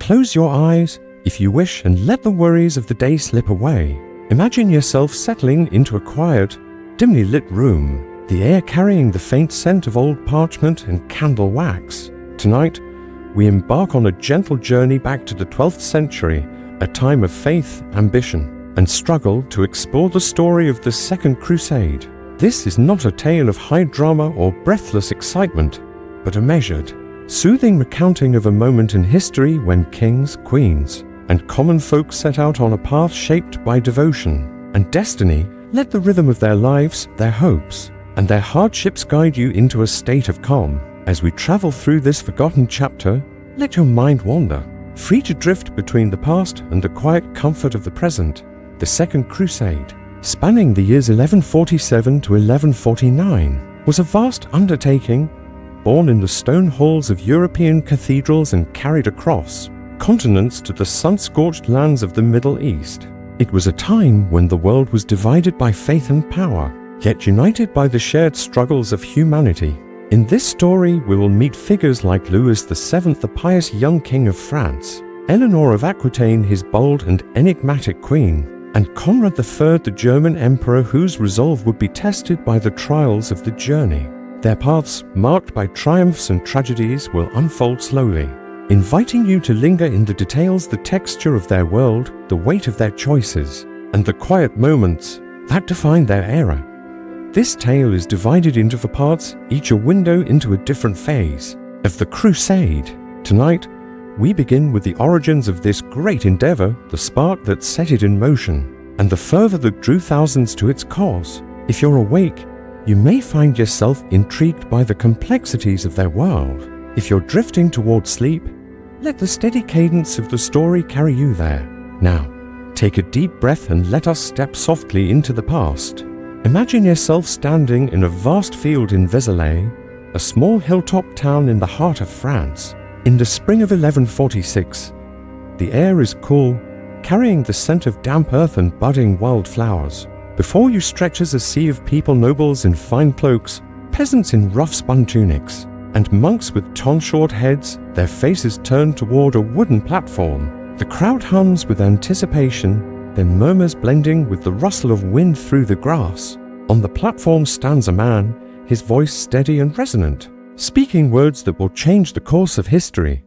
Close your eyes, if you wish, and let the worries of the day slip away. Imagine yourself settling into a quiet, dimly lit room, the air carrying the faint scent of old parchment and candle wax. Tonight, we embark on a gentle journey back to the 12th century, a time of faith, ambition, and struggle to explore the story of the Second Crusade. This is not a tale of high drama or breathless excitement, but a measured, soothing recounting of a moment in history when kings, queens, and common folk set out on a path shaped by devotion and destiny. Let the rhythm of their lives, their hopes, and their hardships guide you into a state of calm. As we travel through this forgotten chapter, let your mind wander, free to drift between the past and the quiet comfort of the present. The Second Crusade, spanning the years 1147 to 1149, was a vast undertaking, born in the stone halls of European cathedrals and carried across continents to the sun-scorched lands of the Middle East. It was a time when the world was divided by faith and power, yet united by the shared struggles of humanity. In this story, we will meet figures like Louis VII, the pious young king of France, Eleanor of Aquitaine, his bold and enigmatic queen, and Conrad III, the German emperor whose resolve would be tested by the trials of the journey. Their paths, marked by triumphs and tragedies, will unfold slowly, inviting you to linger in the details, the texture of their world, the weight of their choices, and the quiet moments that define their era. This tale is divided into 4 parts, each a window into a different phase of the Crusade. Tonight, we begin with the origins of this great endeavor, the spark that set it in motion, and the fervor that drew thousands to its cause. If you're awake, you may find yourself intrigued by the complexities of their world. If you're drifting toward sleep, let the steady cadence of the story carry you there. Now, take a deep breath and let us step softly into the past. Imagine yourself standing in a vast field in Vézelay, a small hilltop town in the heart of France. In the spring of 1146, the air is cool, carrying the scent of damp earth and budding wildflowers. Before you stretches a sea of people, nobles in fine cloaks, peasants in rough spun tunics, and monks with tonsure heads, their faces turned toward a wooden platform. The crowd hums with anticipation, their murmurs blending with the rustle of wind through the grass. On the platform stands a man, his voice steady and resonant, speaking words that will change the course of history.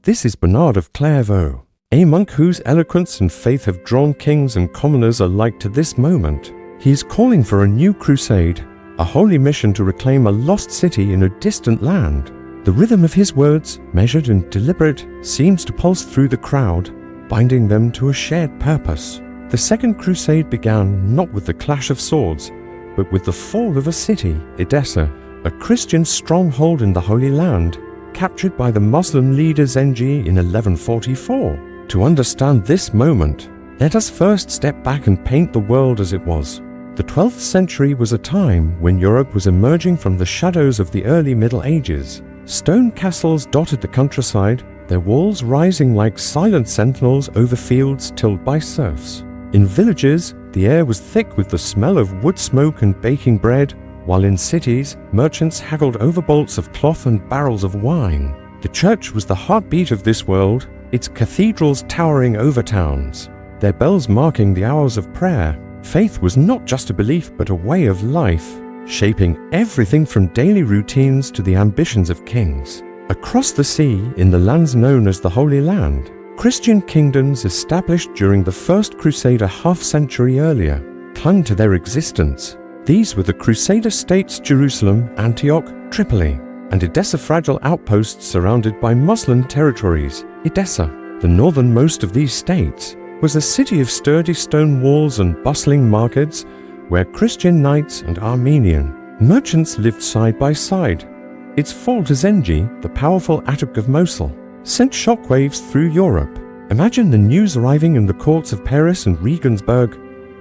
This is Bernard of Clairvaux, a monk whose eloquence and faith have drawn kings and commoners alike to this moment. He is calling for a new crusade, a holy mission to reclaim a lost city in a distant land. The rhythm of his words, measured and deliberate, seems to pulse through the crowd, binding them to a shared purpose. The Second Crusade began not with the clash of swords, but with the fall of a city, Edessa, a Christian stronghold in the Holy Land, captured by the Muslim leader Zengi in 1144. To understand this moment, let us first step back and paint the world as it was. The 12th century was a time when Europe was emerging from the shadows of the early Middle Ages. Stone castles dotted the countryside, their walls rising like silent sentinels over fields tilled by serfs. In villages, the air was thick with the smell of wood smoke and baking bread, while in cities, merchants haggled over bolts of cloth and barrels of wine. The church was the heartbeat of this world, its cathedrals towering over towns, their bells marking the hours of prayer. Faith was not just a belief but a way of life, shaping everything from daily routines to the ambitions of kings. Across the sea, in the lands known as the Holy Land, Christian kingdoms established during the First Crusade a half-century earlier clung to their existence. These were the Crusader states Jerusalem, Antioch, Tripoli, and Edessa, fragile outposts surrounded by Muslim territories. Edessa, the northernmost of these states, was a city of sturdy stone walls and bustling markets where Christian knights and Armenian merchants lived side by side. Its fall to Zengi, the powerful Atabk of Mosul, sent shockwaves through Europe. Imagine the news arriving in the courts of Paris and Regensburg.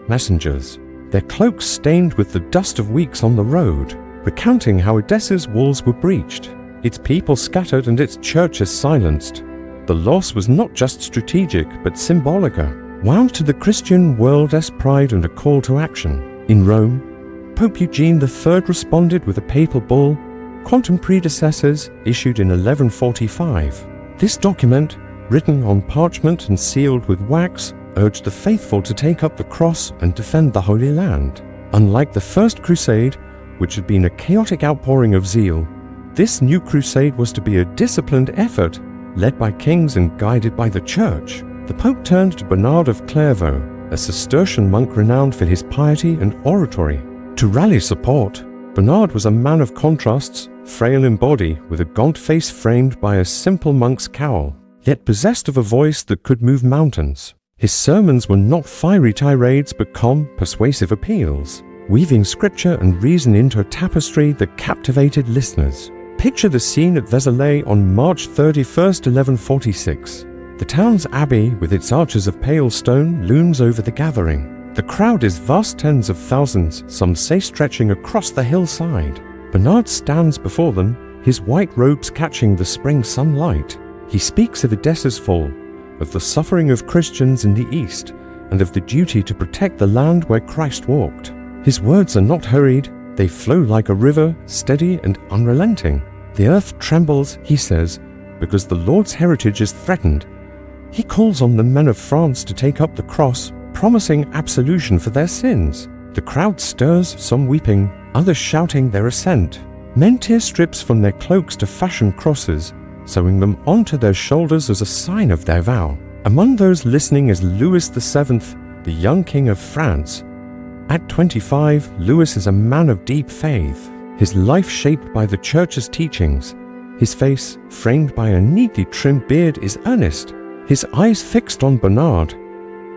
Messengers, their cloaks stained with the dust of weeks on the road, recounting how Edessa's walls were breached, its people scattered and its churches silenced. The loss was not just strategic but symbolic, wound to the Christian world as pride and a call to action. In Rome, Pope Eugene III responded with a papal bull, Quantum Predecessors, issued in 1145. This document, written on parchment and sealed with wax, urged the faithful to take up the cross and defend the Holy Land. Unlike the First Crusade, which had been a chaotic outpouring of zeal, this new crusade was to be a disciplined effort, led by kings and guided by the Church. The Pope turned to Bernard of Clairvaux, a Cistercian monk renowned for his piety and oratory, to rally support. Bernard was a man of contrasts, frail in body, with a gaunt face framed by a simple monk's cowl, yet possessed of a voice that could move mountains. His sermons were not fiery tirades but calm, persuasive appeals, weaving scripture and reason into a tapestry that captivated listeners. Picture the scene at Vézelay on March 31st, 1146. The town's abbey, with its arches of pale stone, looms over the gathering. The crowd is vast tens of thousands, some say stretching across the hillside. Bernard stands before them, his white robes catching the spring sunlight. He speaks of Edessa's fall, of the suffering of Christians in the East, and of the duty to protect the land where Christ walked. His words are not hurried, they flow like a river, steady and unrelenting. The earth trembles, he says, because the Lord's heritage is threatened. He calls on the men of France to take up the cross, promising absolution for their sins. The crowd stirs, some weeping, others shouting their assent. Men tear strips from their cloaks to fashion crosses, sewing them onto their shoulders as a sign of their vow. Among those listening is Louis VII, the young king of France. At 25, Louis is a man of deep faith, his life shaped by the Church's teachings. His face, framed by a neatly trimmed beard, is earnest, his eyes fixed on Bernard.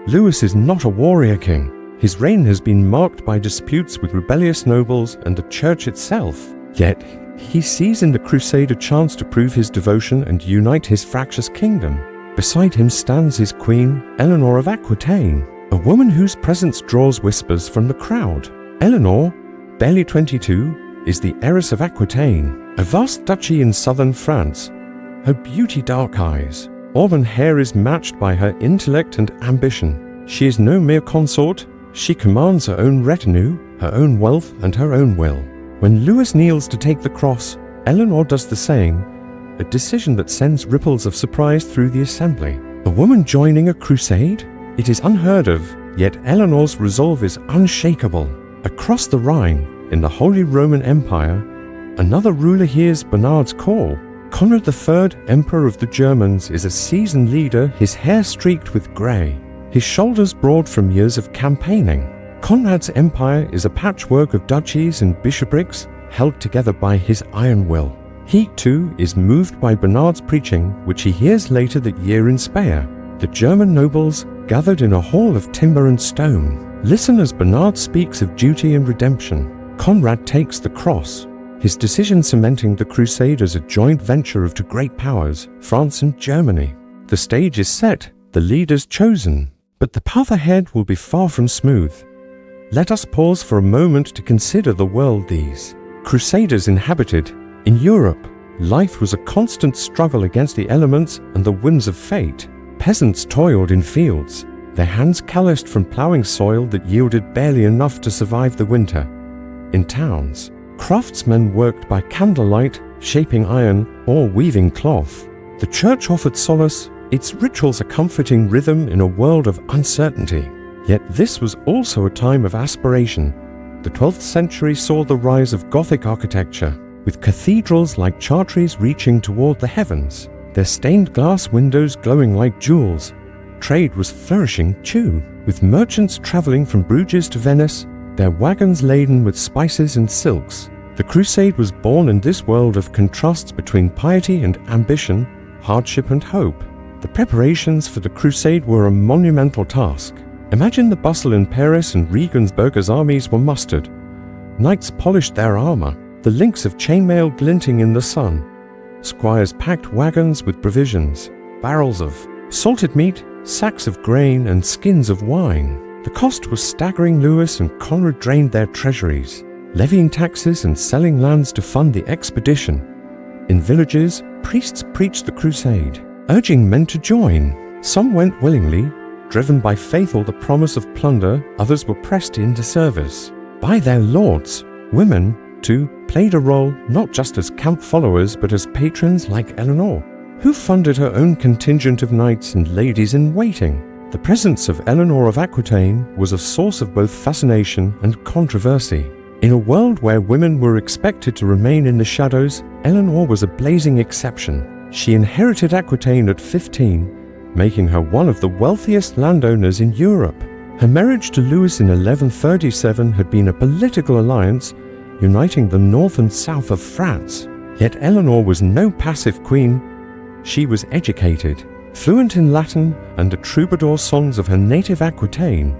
Louis is not a warrior king. His reign has been marked by disputes with rebellious nobles and the Church itself. Yet, he sees in the crusade a chance to prove his devotion and unite his fractious kingdom. Beside him stands his queen, Eleanor of Aquitaine, a woman whose presence draws whispers from the crowd. Eleanor, barely 22, is the heiress of Aquitaine, a vast duchy in southern France. Her beauty dark eyes, auburn hair is matched by her intellect and ambition. She is no mere consort, she commands her own retinue, her own wealth and her own will. When Louis kneels to take the cross, Eleanor does the same, a decision that sends ripples of surprise through the assembly. A woman joining a crusade? It is unheard of, yet Eleanor's resolve is unshakable. Across the Rhine, in the Holy Roman Empire, another ruler hears Bernard's call. Conrad III, Emperor of the Germans, is a seasoned leader, his hair streaked with grey, his shoulders broad from years of campaigning. Conrad's empire is a patchwork of duchies and bishoprics held together by his iron will. He, too, is moved by Bernard's preaching, which he hears later that year in Speyer. The German nobles, gathered in a hall of timber and stone, listen as Bernard speaks of duty and redemption. Conrad takes the cross, his decision cementing the crusade as a joint venture of two great powers, France and Germany. The stage is set, the leaders chosen, but the path ahead will be far from smooth. Let us pause for a moment to consider the world these crusaders inhabited. In Europe, life was a constant struggle against the elements and the whims of fate. Peasants toiled in fields, their hands calloused from ploughing soil that yielded barely enough to survive the winter. In towns, craftsmen worked by candlelight, shaping iron or weaving cloth. The Church offered solace, its rituals a comforting rhythm in a world of uncertainty. Yet this was also a time of aspiration. The 12th century saw the rise of Gothic architecture, with cathedrals like Chartres reaching toward the heavens, their stained glass windows glowing like jewels. Trade was flourishing too, with merchants traveling from Bruges to Venice, their wagons laden with spices and silks. The crusade was born in this world of contrasts between piety and ambition, hardship and hope. The preparations for the crusade were a monumental task. Imagine the bustle in Paris, and Regensburg's armies were mustered. Knights polished their armor, the links of chainmail glinting in the sun. Squires packed wagons with provisions, barrels of salted meat, sacks of grain, and skins of wine. The cost was staggering. Louis and Conrad drained their treasuries, levying taxes and selling lands to fund the expedition. In villages, priests preached the crusade, urging men to join. Some went willingly, driven by faith or the promise of plunder. Others were pressed into service by their lords. Women, too, played a role, not just as camp followers but as patrons like Eleanor. who funded her own contingent of knights and ladies-in-waiting. The presence of Eleanor of Aquitaine was a source of both fascination and controversy. In a world where women were expected to remain in the shadows, Eleanor was a blazing exception. She inherited Aquitaine at 15, making her one of the wealthiest landowners in Europe. Her marriage to Louis in 1137 had been a political alliance uniting the north and south of France. Yet Eleanor was no passive queen. She was educated, fluent in Latin and the troubadour songs of her native Aquitaine.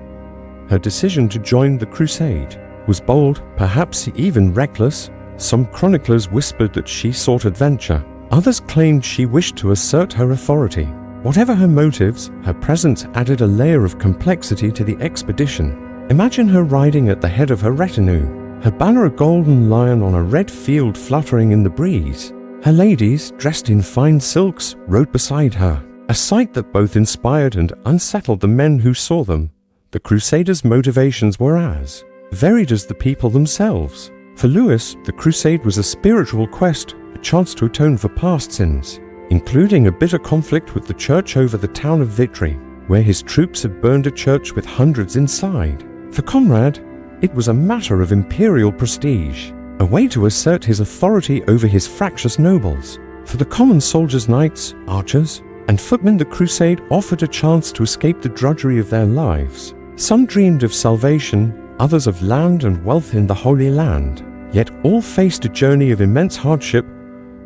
Her decision to join the Crusade was bold, perhaps even reckless. Some chroniclers whispered that she sought adventure. Others claimed she wished to assert her authority. Whatever her motives, her presence added a layer of complexity to the expedition. Imagine her riding at the head of her retinue, her banner a golden lion on a red field fluttering in the breeze. Her ladies, dressed in fine silks, rode beside her, a sight that both inspired and unsettled the men who saw them. The Crusaders' motivations were as varied as the people themselves. For Louis, the Crusade was a spiritual quest, a chance to atone for past sins, including a bitter conflict with the church over the town of Vitry, where his troops had burned a church with hundreds inside. For Conrad, it was a matter of imperial prestige, a way to assert his authority over his fractious nobles. For the common soldiers, knights, archers, and footmen, the Crusade offered a chance to escape the drudgery of their lives. Some dreamed of salvation, others of land and wealth in the Holy Land. Yet all faced a journey of immense hardship,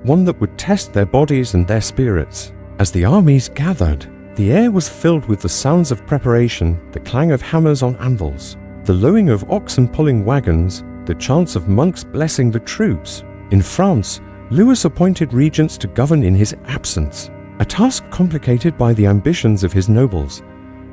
one that would test their bodies and their spirits. As the armies gathered, the air was filled with the sounds of preparation, the clang of hammers on anvils, the lowing of oxen pulling wagons, the chants of monks blessing the troops. In France, Louis appointed regents to govern in his absence, a task complicated by the ambitions of his nobles.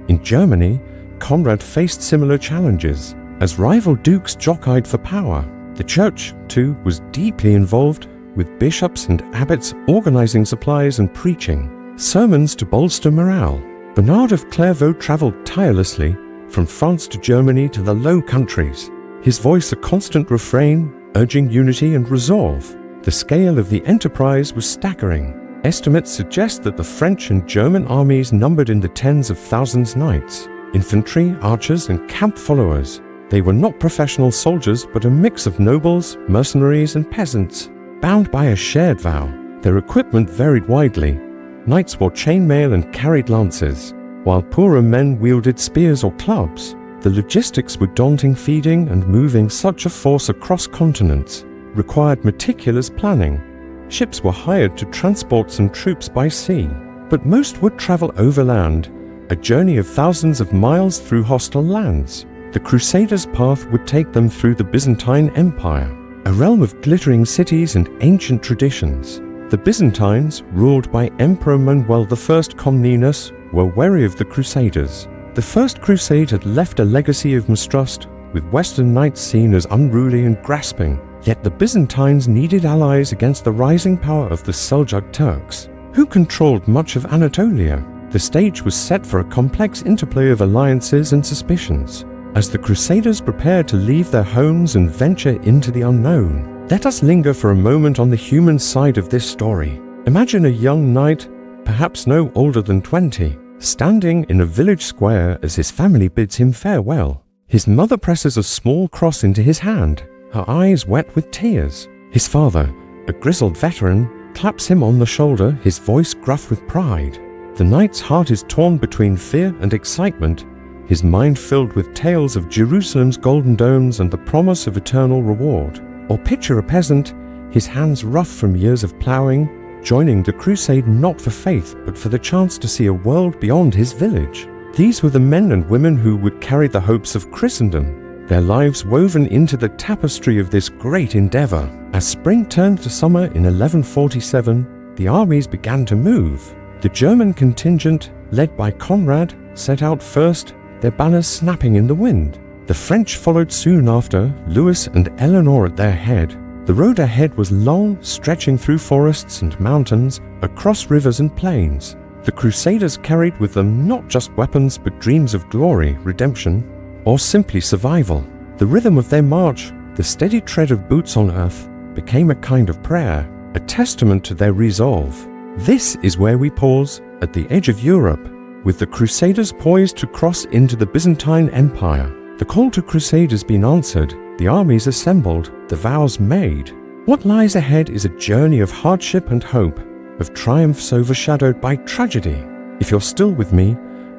In Germany, Conrad faced similar challenges. As rival dukes jockeyed for power, the church, too, was deeply involved, with bishops and abbots organizing supplies and preaching sermons to bolster morale. Bernard of Clairvaux traveled tirelessly from France to Germany to the Low Countries, his voice a constant refrain, urging unity and resolve. The scale of the enterprise was staggering. Estimates suggest that the French and German armies numbered in the tens of thousands knights, infantry, archers, and camp followers. They were not professional soldiers, but a mix of nobles, mercenaries, and peasants, bound by a shared vow. Their equipment varied widely. Knights wore chainmail and carried lances, while poorer men wielded spears or clubs. The logistics were daunting. Feeding and moving such a force across continents required meticulous planning. Ships were hired to transport some troops by sea, but most would travel overland, a journey of thousands of miles through hostile lands. The Crusaders' path would take them through the Byzantine Empire, a realm of glittering cities and ancient traditions. The Byzantines, ruled by Emperor Manuel I Comnenus, were wary of the Crusaders. The First Crusade had left a legacy of mistrust, with Western knights seen as unruly and grasping. Yet the Byzantines needed allies against the rising power of the Seljuk Turks, who controlled much of Anatolia. The stage was set for a complex interplay of alliances and suspicions. As the Crusaders prepared to leave their homes and venture into the unknown, let us linger for a moment on the human side of this story. Imagine a young knight, perhaps no older than 20, standing in a village square as his family bids him farewell. His mother presses a small cross into his hand, her eyes wet with tears. His father, a grizzled veteran, claps him on the shoulder, his voice gruff with pride. The knight's heart is torn between fear and excitement, his mind filled with tales of Jerusalem's golden domes and the promise of eternal reward. Or picture a peasant, his hands rough from years of ploughing, joining the crusade not for faith but for the chance to see a world beyond his village. These were the men and women who would carry the hopes of Christendom, their lives woven into the tapestry of this great endeavor. As spring turned to summer in 1147, the armies began to move. The German contingent, led by Conrad, set out first, their banners snapping in the wind. The French followed soon after, Louis and Eleanor at their head. The road ahead was long, stretching through forests and mountains, across rivers and plains. The Crusaders carried with them not just weapons but dreams of glory, redemption, or simply survival. The rhythm of their march, the steady tread of boots on earth, became a kind of prayer, a testament to their resolve. This is where we pause, at the edge of Europe, with the Crusaders poised to cross into the Byzantine Empire. The call to crusade has been answered, the armies assembled, the vows made. What lies ahead is a journey of hardship and hope, of triumphs overshadowed by tragedy. If you're still with me,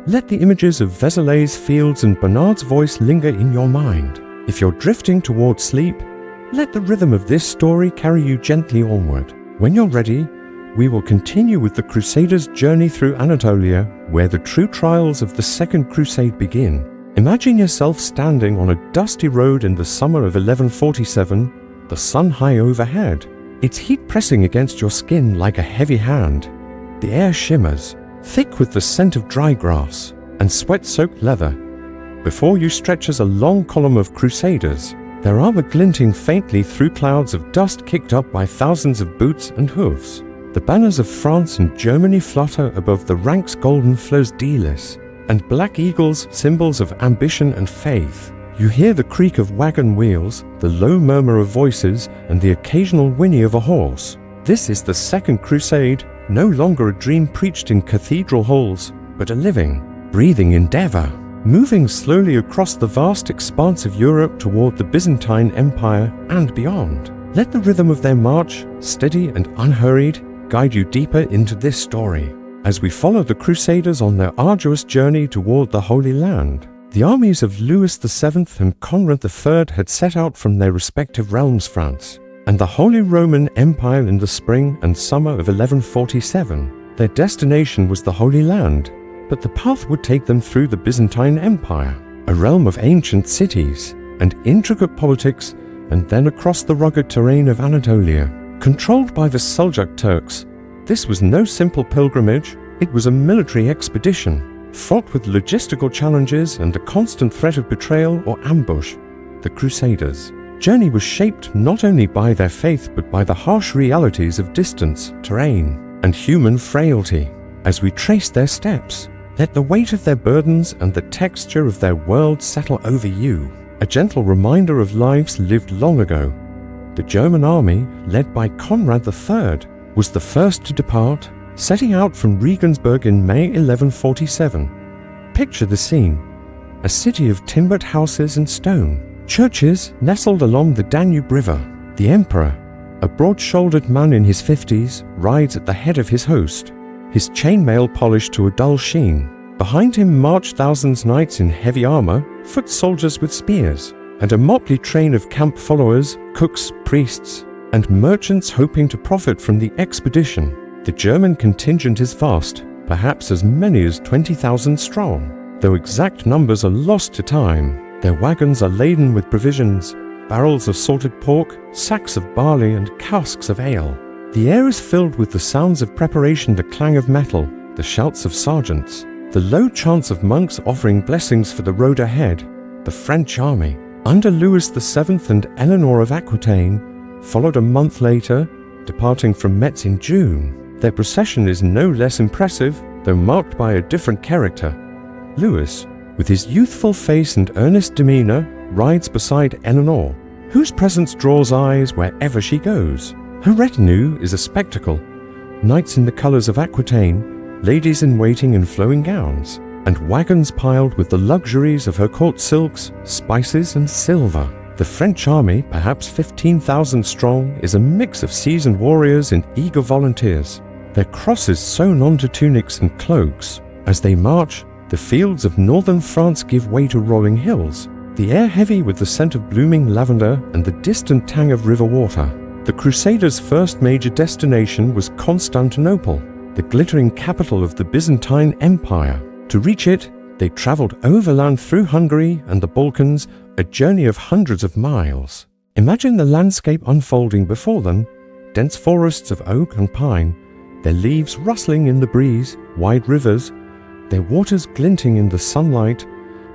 let the images of Vézelay's fields and Bernard's voice linger in your mind. If you're drifting toward sleep, let the rhythm of this story carry you gently onward. When you're ready, we will continue with the Crusaders' journey through Anatolia, where the true trials of the Second Crusade begin. Imagine yourself standing on a dusty road in the summer of 1147, the sun high overhead, its heat pressing against your skin like a heavy hand. The air shimmers, thick with the scent of dry grass and sweat-soaked leather. Before you stretches a long column of Crusaders, their armor glinting faintly through clouds of dust kicked up by thousands of boots and hooves. The banners of France and Germany flutter above the ranks' golden fleurs d'lis, and black eagles, symbols of ambition and faith. You hear the creak of wagon wheels, the low murmur of voices, and the occasional whinny of a horse. This is the Second Crusade, no longer a dream preached in cathedral halls, but a living, breathing endeavor, moving slowly across the vast expanse of Europe toward the Byzantine Empire and beyond. Let the rhythm of their march, steady and unhurried, guide you deeper into this story. As we follow the Crusaders on their arduous journey toward the Holy Land, the armies of Louis VII and Conrad III had set out from their respective realms, France and the Holy Roman Empire, in the spring and summer of 1147. Their destination was the Holy Land, but the path would take them through the Byzantine Empire, a realm of ancient cities and intricate politics, and then across the rugged terrain of Anatolia. Controlled by the Seljuk Turks, this was no simple pilgrimage, it was a military expedition, fraught with logistical challenges and the constant threat of betrayal or ambush. The Crusaders' journey was shaped not only by their faith but by the harsh realities of distance, terrain, and human frailty. As we trace their steps, let the weight of their burdens and the texture of their world settle over you, a gentle reminder of lives lived long ago. The German army, led by Conrad III, was the first to depart, setting out from Regensburg in May 1147. Picture the scene: a city of timbered houses and stone, churches nestled along the Danube River. The emperor, a broad-shouldered man in his 50s, rides at the head of his host, his chainmail polished to a dull sheen. Behind him march thousands knights in heavy armor, foot soldiers with spears, and a motley train of camp followers, cooks, priests, and merchants hoping to profit from the expedition. The German contingent is vast, perhaps as many as 20,000 strong. Though exact numbers are lost to time, their wagons are laden with provisions, barrels of salted pork, sacks of barley, and casks of ale. The air is filled with the sounds of preparation, the clang of metal, the shouts of sergeants, the low chants of monks offering blessings for the road ahead. The French army, under Louis VII and Eleanor of Aquitaine, followed a month later, departing from Metz in June. Their procession is no less impressive, though marked by a different character. Louis, with his youthful face and earnest demeanor, rides beside Eleanor, whose presence draws eyes wherever she goes. Her retinue is a spectacle: knights in the colors of Aquitaine, ladies in waiting in flowing gowns, and wagons piled with the luxuries of her court silks, spices, and silver. The French army, perhaps 15,000 strong, is a mix of seasoned warriors and eager volunteers, their crosses sewn onto tunics and cloaks. As they march, the fields of northern France give way to rolling hills, the air heavy with the scent of blooming lavender and the distant tang of river water. The Crusaders' first major destination was Constantinople, the glittering capital of the Byzantine Empire. To reach it, they traveled overland through Hungary and the Balkans, a journey of hundreds of miles. Imagine the landscape unfolding before them: dense forests of oak and pine, their leaves rustling in the breeze, wide rivers, their waters glinting in the sunlight,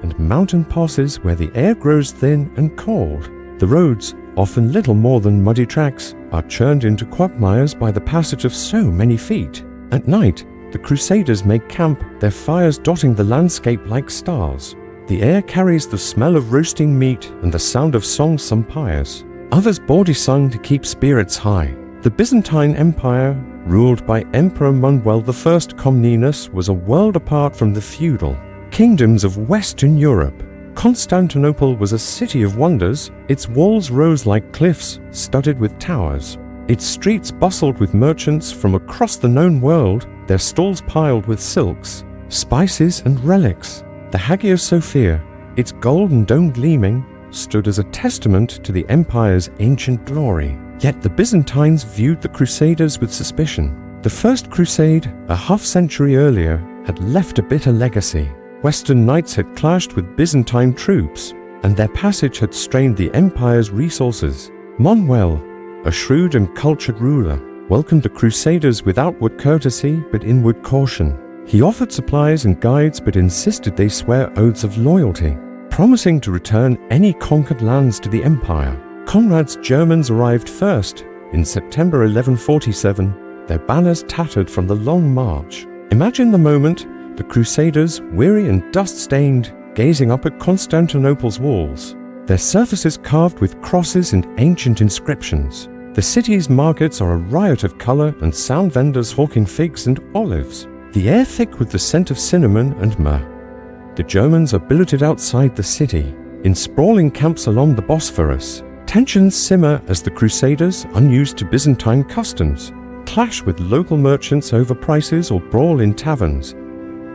and mountain passes where the air grows thin and cold. The roads, often little more than muddy tracks, are churned into quagmires by the passage of so many feet. At night, the Crusaders make camp, their fires dotting the landscape like stars. The air carries the smell of roasting meat and the sound of songs some pious, others bawdy sung to keep spirits high. The Byzantine Empire, ruled by Emperor Manuel I Comnenus, was a world apart from the feudal kingdoms of Western Europe. Constantinople was a city of wonders. Its walls rose like cliffs, studded with towers. Its streets bustled with merchants from across the known world, their stalls piled with silks, spices and relics. The Hagia Sophia, its golden dome gleaming, stood as a testament to the empire's ancient glory. Yet the Byzantines viewed the Crusaders with suspicion. The First Crusade, a half-century earlier, had left a bitter legacy. Western knights had clashed with Byzantine troops, and their passage had strained the empire's resources. Manuel, a shrewd and cultured ruler, welcomed the Crusaders with outward courtesy but inward caution. He offered supplies and guides but insisted they swear oaths of loyalty, promising to return any conquered lands to the empire. Conrad's Germans arrived first. In September 1147, their banners tattered from the long march. Imagine the moment, the Crusaders, weary and dust-stained, gazing up at Constantinople's walls, their surfaces carved with crosses and ancient inscriptions. The city's markets are a riot of color and sound, vendors hawking figs and olives, the air thick with the scent of cinnamon and myrrh. The Germans are billeted outside the city, in sprawling camps along the Bosphorus. Tensions simmer as the Crusaders, unused to Byzantine customs, clash with local merchants over prices or brawl in taverns.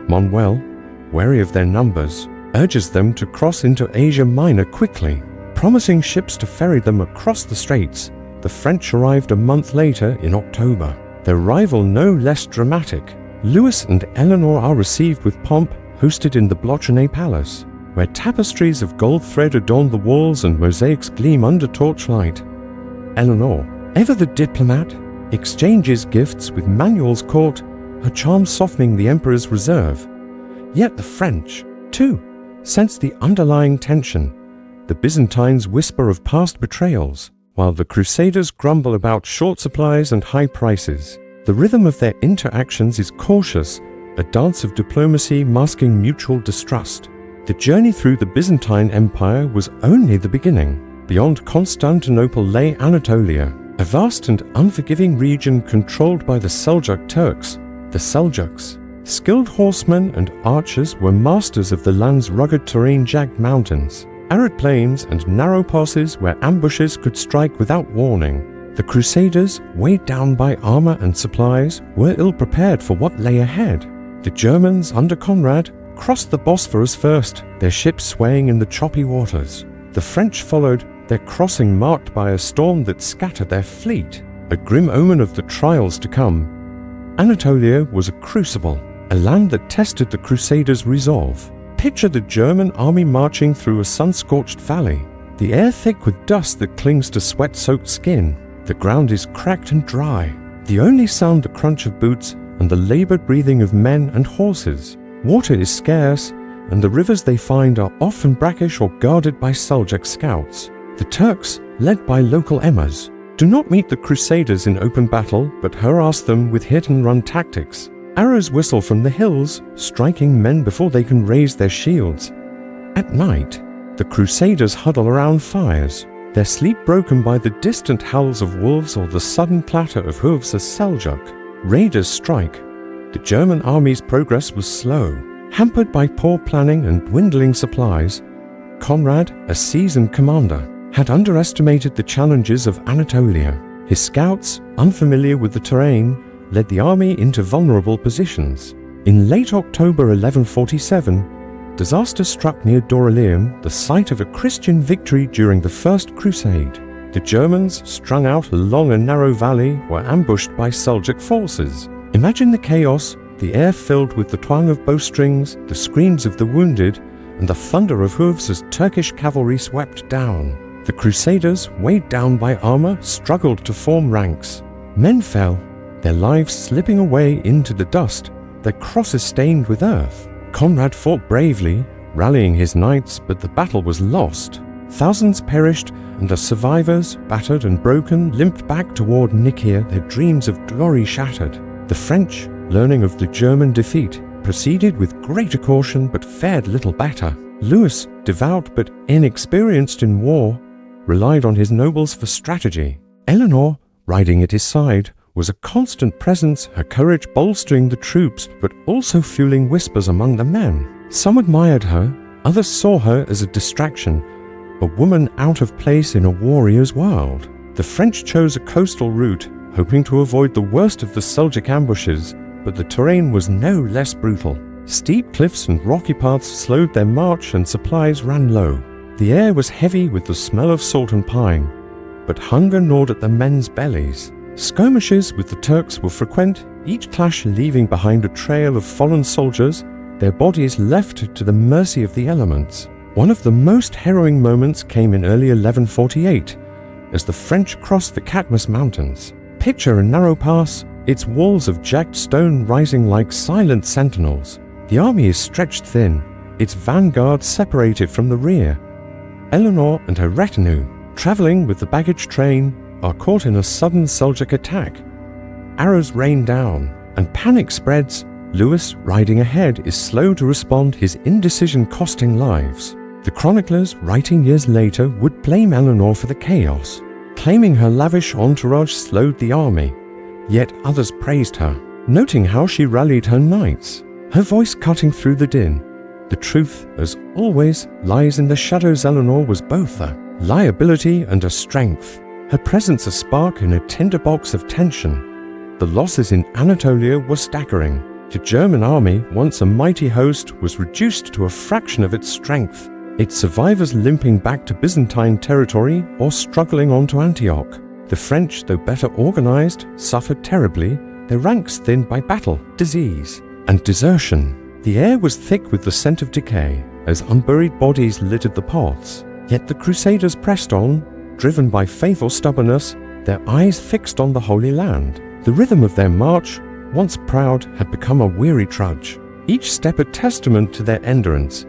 Manuel, wary of their numbers, urges them to cross into Asia Minor quickly, promising ships to ferry them across the straits. The French arrived a month later in October, their rival no less dramatic. Louis and Eleanor are received with pomp, hosted in the Blochonnet Palace, where tapestries of gold thread adorn the walls and mosaics gleam under torchlight. Eleanor, ever the diplomat, exchanges gifts with Manuel's court, her charm softening the emperor's reserve. Yet the French, too, sense the underlying tension. The Byzantines whisper of past betrayals, while the Crusaders grumble about short supplies and high prices. The rhythm of their interactions is cautious, a dance of diplomacy masking mutual distrust. The journey through the Byzantine Empire was only the beginning. Beyond Constantinople lay Anatolia, a vast and unforgiving region controlled by the Seljuk Turks. The Seljuks, skilled horsemen and archers, were masters of the land's rugged terrain, jagged mountains, arid plains, and narrow passes where ambushes could strike without warning. The Crusaders, weighed down by armor and supplies, were ill-prepared for what lay ahead. The Germans, under Conrad, crossed the Bosphorus first, their ships swaying in the choppy waters. The French followed, their crossing marked by a storm that scattered their fleet, a grim omen of the trials to come. Anatolia was a crucible, a land that tested the Crusaders' resolve. Picture the German army marching through a sun-scorched valley, the air thick with dust that clings to sweat-soaked skin. The ground is cracked and dry, the only sound the crunch of boots and the labored breathing of men and horses. Water is scarce, and the rivers they find are often brackish or guarded by Seljuk scouts. The Turks, led by local emirs, do not meet the Crusaders in open battle, but harass them with hit-and-run tactics. Arrows whistle from the hills, striking men before they can raise their shields. At night, the Crusaders huddle around fires, their sleep broken by the distant howls of wolves or the sudden clatter of hooves as Seljuk raiders strike. The German army's progress was slow, hampered by poor planning and dwindling supplies. Conrad, a seasoned commander, had underestimated the challenges of Anatolia. His scouts, unfamiliar with the terrain, led the army into vulnerable positions. In late October 1147, disaster struck near Dorylaeum, the site of a Christian victory during the First Crusade. The Germans, strung out along a narrow valley, were ambushed by Seljuk forces. Imagine the chaos, the air filled with the twang of bowstrings, the screams of the wounded, and the thunder of hooves as Turkish cavalry swept down. The Crusaders, weighed down by armor, struggled to form ranks. Men fell, their lives slipping away into the dust, their crosses stained with earth. Conrad fought bravely, rallying his knights, but the battle was lost. Thousands perished, and the survivors, battered and broken, limped back toward Nicaea, their dreams of glory shattered. The French, learning of the German defeat, proceeded with greater caution but fared little better. Louis, devout but inexperienced in war, relied on his nobles for strategy. Eleanor, riding at his side, was a constant presence, her courage bolstering the troops but also fueling whispers among the men. Some admired her, others saw her as a distraction, a woman out of place in a warrior's world. The French chose a coastal route, hoping to avoid the worst of the Seljuk ambushes, but the terrain was no less brutal. Steep cliffs and rocky paths slowed their march and supplies ran low. The air was heavy with the smell of salt and pine, but hunger gnawed at the men's bellies. Skirmishes with the Turks were frequent, each clash leaving behind a trail of fallen soldiers, their bodies left to the mercy of the elements. One of the most harrowing moments came in early 1148, as the French crossed the Katmus Mountains. Picture a narrow pass, its walls of jagged stone rising like silent sentinels. The army is stretched thin, its vanguard separated from the rear. Eleanor and her retinue, traveling with the baggage train, are caught in a sudden Seljuk attack. Arrows rain down, and panic spreads. Louis, riding ahead, is slow to respond, his indecision costing lives. The chroniclers, writing years later, would blame Eleanor for the chaos, claiming her lavish entourage slowed the army. Yet others praised her, noting how she rallied her knights, her voice cutting through the din. The truth, as always, lies in the shadows. Eleanor was both a liability and a strength, her presence a spark in a tinderbox of tension. The losses in Anatolia were staggering. The German army, once a mighty host, was reduced to a fraction of its strength, its survivors limping back to Byzantine territory or struggling on to Antioch. The French, though better organized, suffered terribly, their ranks thinned by battle, disease, and desertion. The air was thick with the scent of decay, as unburied bodies littered the paths. Yet the Crusaders pressed on, driven by faith or stubbornness, their eyes fixed on the Holy Land. The rhythm of their march, once proud, had become a weary trudge, each step a testament to their endurance.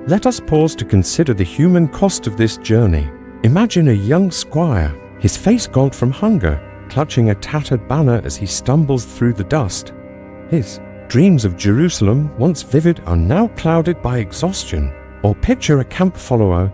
Let us pause to consider the human cost of this journey. Imagine a young squire, his face gaunt from hunger, clutching a tattered banner as he stumbles through the dust. His dreams of Jerusalem, once vivid, are now clouded by exhaustion. Or picture a camp follower,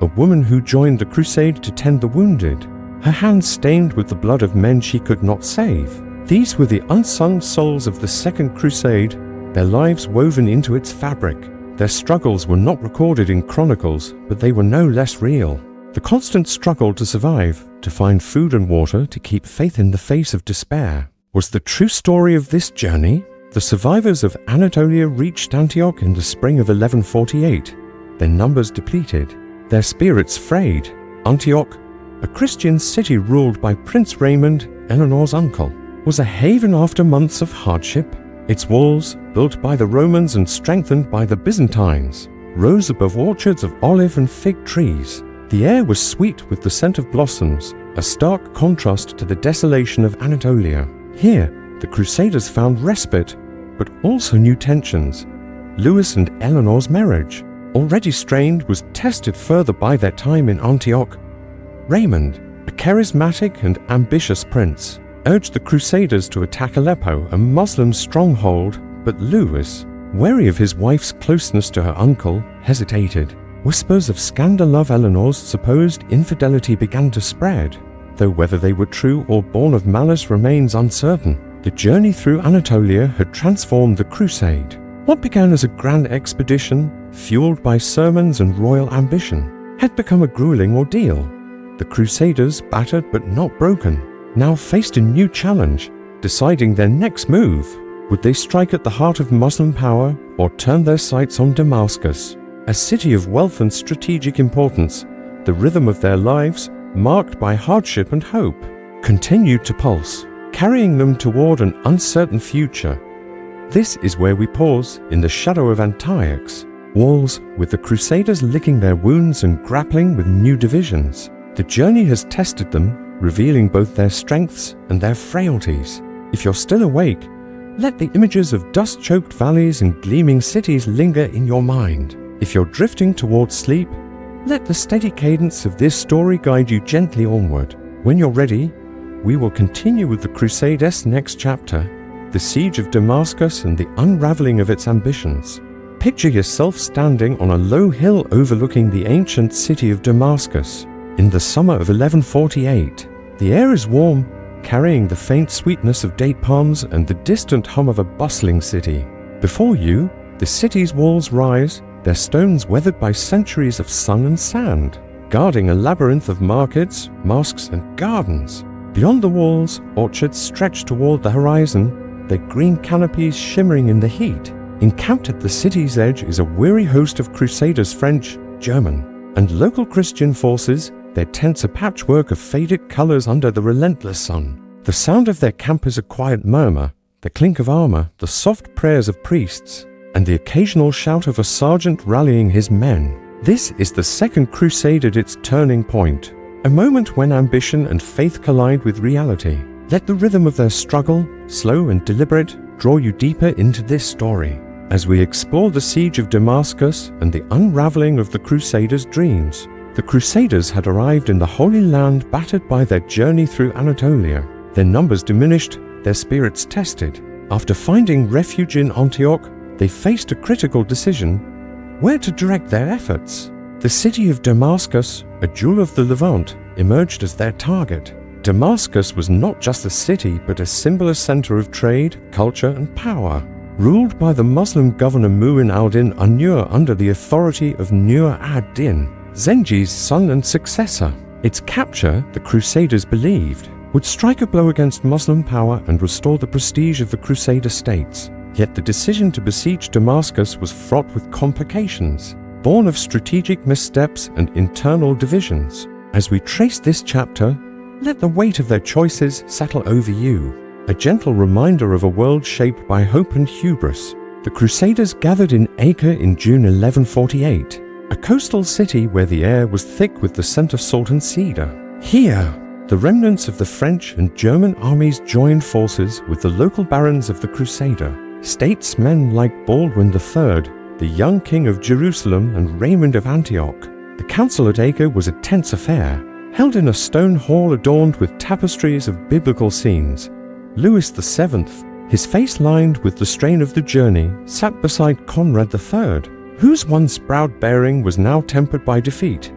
a woman who joined the crusade to tend the wounded, her hands stained with the blood of men she could not save. These were the unsung souls of the Second Crusade, their lives woven into its fabric. Their struggles were not recorded in chronicles, but they were no less real. The constant struggle to survive, to find food and water, to keep faith in the face of despair, was the true story of this journey. The survivors of Anatolia reached Antioch in the spring of 1148, their numbers depleted, their spirits frayed. Antioch, a Christian city ruled by Prince Raymond, Eleanor's uncle, was a haven after months of hardship. Its walls, built by the Romans and strengthened by the Byzantines, rose above orchards of olive and fig trees. The air was sweet with the scent of blossoms, a stark contrast to the desolation of Anatolia. Here, the Crusaders found respite, but also new tensions. Louis and Eleanor's marriage, already strained, was tested further by their time in Antioch. Raymond, a charismatic and ambitious prince, urged the Crusaders to attack Aleppo, a Muslim stronghold, but Louis, wary of his wife's closeness to her uncle, hesitated. Whispers of scandal of Eleanor's supposed infidelity began to spread, though whether they were true or born of malice remains uncertain. The journey through Anatolia had transformed the crusade. What began as a grand expedition, fueled by sermons and royal ambition, had become a grueling ordeal. The Crusaders, battered but not broken, now faced a new challenge, deciding their next move. Would they strike at the heart of Muslim power or turn their sights on Damascus, a city of wealth and strategic importance? The rhythm of their lives, marked by hardship and hope, continued to pulse, carrying them toward an uncertain future. This is where we pause in the shadow of Antioch's walls, with the Crusaders licking their wounds and grappling with new divisions. The journey has tested them, revealing both their strengths and their frailties. If you're still awake, let the images of dust-choked valleys and gleaming cities linger in your mind. If you're drifting towards sleep, let the steady cadence of this story guide you gently onward. When you're ready, we will continue with the Crusade's next chapter, the siege of Damascus and the unraveling of its ambitions. Picture yourself standing on a low hill overlooking the ancient city of Damascus in the summer of 1148. The air is warm, carrying the faint sweetness of date palms and the distant hum of a bustling city. Before you, the city's walls rise, their stones weathered by centuries of sun and sand, guarding a labyrinth of markets, mosques, and gardens. Beyond the walls, orchards stretch toward the horizon, their green canopies shimmering in the heat. Encamped at the city's edge is a weary host of crusaders, French, German, and local Christian forces, their tents a patchwork of faded colors under the relentless sun. The sound of their camp is a quiet murmur, the clink of armor, the soft prayers of priests, and the occasional shout of a sergeant rallying his men. This is the Second Crusade at its turning point, a moment when ambition and faith collide with reality. Let the rhythm of their struggle, slow and deliberate, draw you deeper into this story, as we explore the siege of Damascus and the unraveling of the Crusaders' dreams. The Crusaders had arrived in the Holy Land battered by their journey through Anatolia, their numbers diminished, their spirits tested. After finding refuge in Antioch, they faced a critical decision: where to direct their efforts. The city of Damascus, a jewel of the Levant, emerged as their target. Damascus was not just a city, but a symbolic center of trade, culture, and power. Ruled by the Muslim governor Mu'in al-Din an-Nur under the authority of Nur ad-Din, Zengi's son and successor. Its capture, the Crusaders believed, would strike a blow against Muslim power and restore the prestige of the Crusader states. Yet the decision to besiege Damascus was fraught with complications, born of strategic missteps and internal divisions. As we trace this chapter, let the weight of their choices settle over you, a gentle reminder of a world shaped by hope and hubris. The Crusaders gathered in Acre in June 1148, a coastal city where the air was thick with the scent of salt and cedar. Here, the remnants of the French and German armies joined forces with the local barons of the Crusader, statesmen like Baldwin III, the young king of Jerusalem, and Raymond of Antioch. The council at Acre was a tense affair, held in a stone hall adorned with tapestries of biblical scenes. Louis VII, his face lined with the strain of the journey, sat beside Conrad III, whose once proud bearing was now tempered by defeat.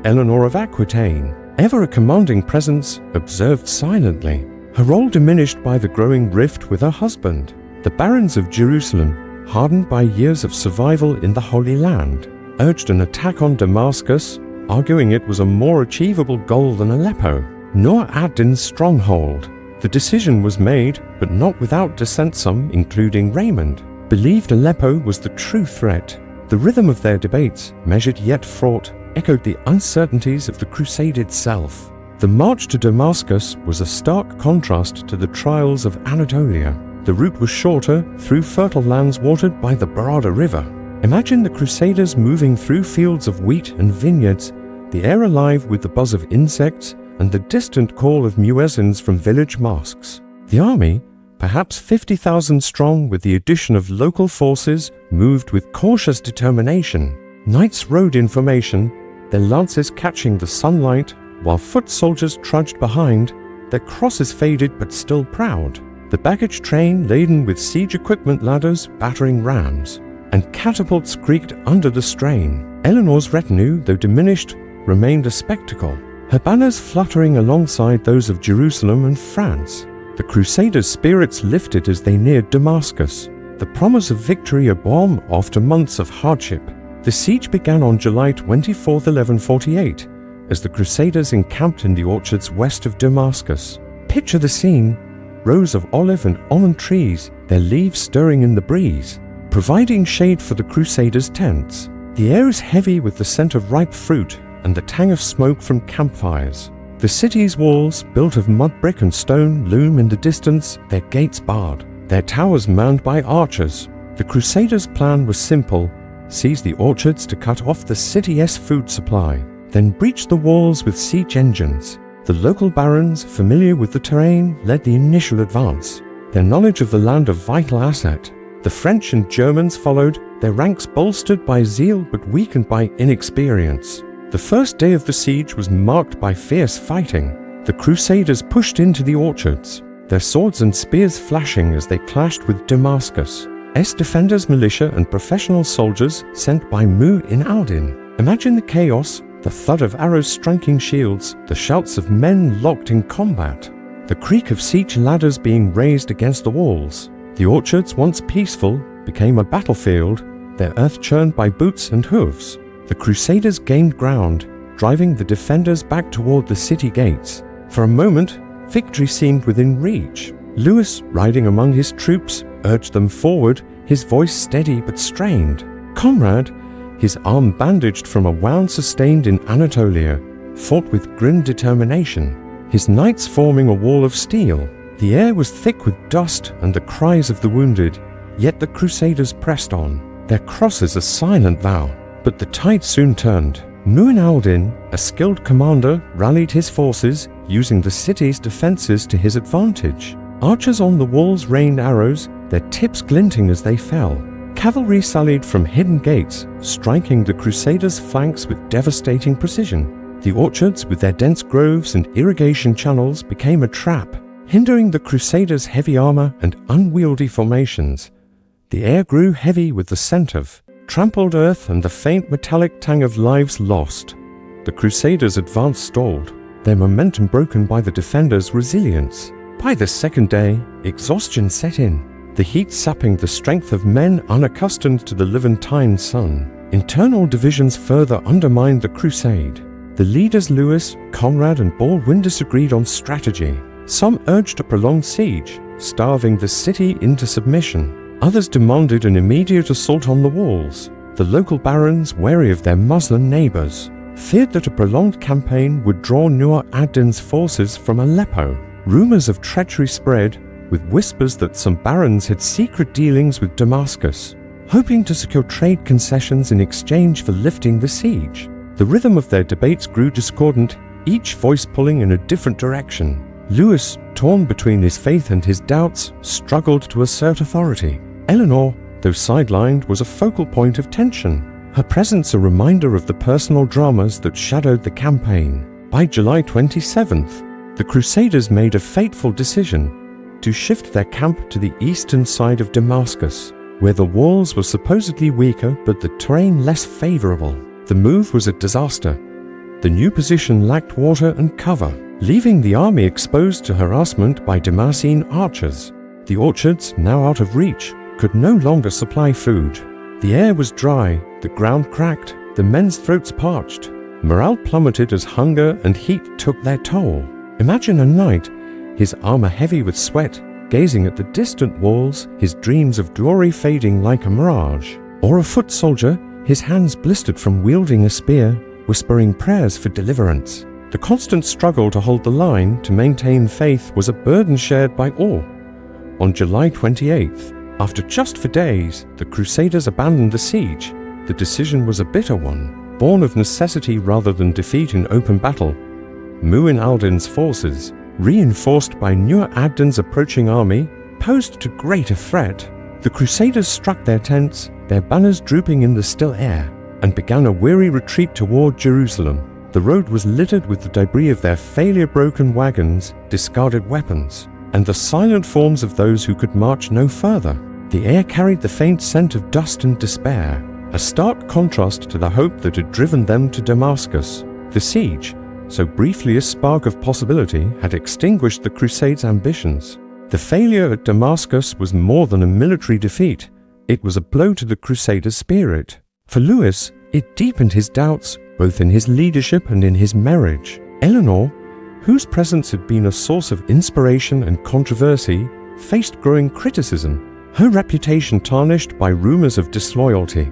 Eleanor of Aquitaine, ever a commanding presence, observed silently, her role diminished by the growing rift with her husband. The barons of Jerusalem, hardened by years of survival in the Holy Land, urged an attack on Damascus, arguing it was a more achievable goal than Aleppo, Nur ad-Din's stronghold. The decision was made, but not without dissent. Some, including Raymond, believed Aleppo was the true threat. The rhythm of their debates, measured yet fraught, echoed the uncertainties of the crusade itself. The march to Damascus was a stark contrast to the trials of Anatolia. The route was shorter, through fertile lands watered by the Barada River. Imagine the Crusaders moving through fields of wheat and vineyards, the air alive with the buzz of insects and the distant call of muezzins from village mosques. The army, perhaps 50,000 strong with the addition of local forces, moved with cautious determination. Knights rode in formation, their lances catching the sunlight, while foot soldiers trudged behind, their crosses faded but still proud. The baggage train laden with siege equipment, ladders, battering rams, and catapults creaked under the strain. Eleanor's retinue, though diminished, remained a spectacle, her banners fluttering alongside those of Jerusalem and France. The Crusaders' spirits lifted as they neared Damascus, the promise of victory a balm after months of hardship. The siege began on July 24, 1148, as the Crusaders encamped in the orchards west of Damascus. Picture the scene: rows of olive and almond trees, their leaves stirring in the breeze, providing shade for the Crusaders' tents. The air is heavy with the scent of ripe fruit and the tang of smoke from campfires. The city's walls, built of mud brick and stone, loom in the distance, their gates barred, their towers manned by archers. The Crusaders' plan was simple: seize the orchards to cut off the city's food supply, then breach the walls with siege engines. The local barons, familiar with the terrain, led the initial advance, their knowledge of the land a vital asset. The French and Germans followed, their ranks bolstered by zeal but weakened by inexperience. The first day of the siege was marked by fierce fighting. The Crusaders pushed into the orchards, their swords and spears flashing as they clashed with Damascus' defenders, militia, and professional soldiers sent by Mu'in al-Din. Imagine the chaos: the thud of arrows striking shields, the shouts of men locked in combat. the creak of siege ladders being raised against the walls. The orchards, once peaceful, became a battlefield, their earth churned by boots and hooves. The Crusaders gained ground, driving the defenders back toward the city gates. For a moment, victory seemed within reach. Louis, riding among his troops, urged them forward, his voice steady but strained. Conrad, his arm bandaged from a wound sustained in Anatolia, fought with grim determination, his knights forming a wall of steel. The air was thick with dust and the cries of the wounded, yet the Crusaders pressed on, their crosses a silent vow. But the tide soon turned. Mu'in al-Din, a skilled commander, rallied his forces, using the city's defenses to his advantage. Archers on the walls rained arrows, their tips glinting as they fell. Cavalry sallied from hidden gates, striking the Crusaders' flanks with devastating precision. The orchards, with their dense groves and irrigation channels, became a trap, hindering the Crusaders' heavy armor and unwieldy formations. The air grew heavy with the scent of trampled earth and the faint metallic tang of lives lost. The Crusaders' advance stalled, their momentum broken by the defenders' resilience. By the second day, exhaustion set in, the heat sapping the strength of men unaccustomed to the Levantine sun. Internal divisions further undermined the crusade. The leaders Louis, Conrad, and Baldwin disagreed on strategy. Some urged a prolonged siege, starving the city into submission. Others demanded an immediate assault on the walls. The local barons, wary of their Muslim neighbors, feared that a prolonged campaign would draw Nur ad-Din's forces from Aleppo. Rumors of treachery spread, with whispers that some barons had secret dealings with Damascus, hoping to secure trade concessions in exchange for lifting the siege. The rhythm of their debates grew discordant, each voice pulling in a different direction. Louis, torn between his faith and his doubts, struggled to assert authority. Eleanor, though sidelined, was a focal point of tension, her presence a reminder of the personal dramas that shadowed the campaign. By July 27th, the Crusaders made a fateful decision to shift their camp to the eastern side of Damascus, where the walls were supposedly weaker but the terrain less favorable. The move was a disaster. The new position lacked water and cover, leaving the army exposed to harassment by Damascene archers. The orchards, now out of reach, could no longer supply food. The air was dry, the ground cracked, the men's throats parched. Morale plummeted as hunger and heat took their toll. Imagine a knight, his armor heavy with sweat, gazing at the distant walls, his dreams of glory fading like a mirage. Or a foot soldier, his hands blistered from wielding a spear, whispering prayers for deliverance. The constant struggle to hold the line, to maintain faith, was a burden shared by all. On July 28th, after just 4 days, the Crusaders abandoned the siege. The decision was a bitter one, born of necessity rather than defeat in open battle. Mu'in al-Din's forces, reinforced by Nur ad-Din's approaching army, posed to greater threat. The Crusaders struck their tents, their banners drooping in the still air, and began a weary retreat toward Jerusalem. The road was littered with the debris of their failure-broken wagons, discarded weapons, and the silent forms of those who could march no further. The air carried the faint scent of dust and despair, a stark contrast to the hope that had driven them to Damascus. The siege, so briefly a spark of possibility, had extinguished the Crusade's ambitions. The failure at Damascus was more than a military defeat. It was a blow to the Crusaders' spirit. For Louis, it deepened his doubts, both in his leadership and in his marriage. Eleanor, whose presence had been a source of inspiration and controversy, faced growing criticism, her reputation tarnished by rumors of disloyalty.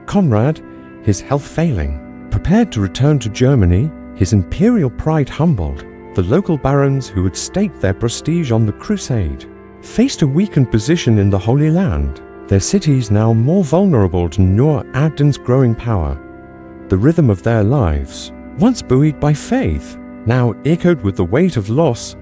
Conrad, his health failing, prepared to return to Germany, his imperial pride humbled. The local barons who had staked their prestige on the crusade faced a weakened position in the Holy Land, their cities now more vulnerable to Nur ad-Din's growing power. The rhythm of their lives, once buoyed by faith, now echoed with the weight of loss.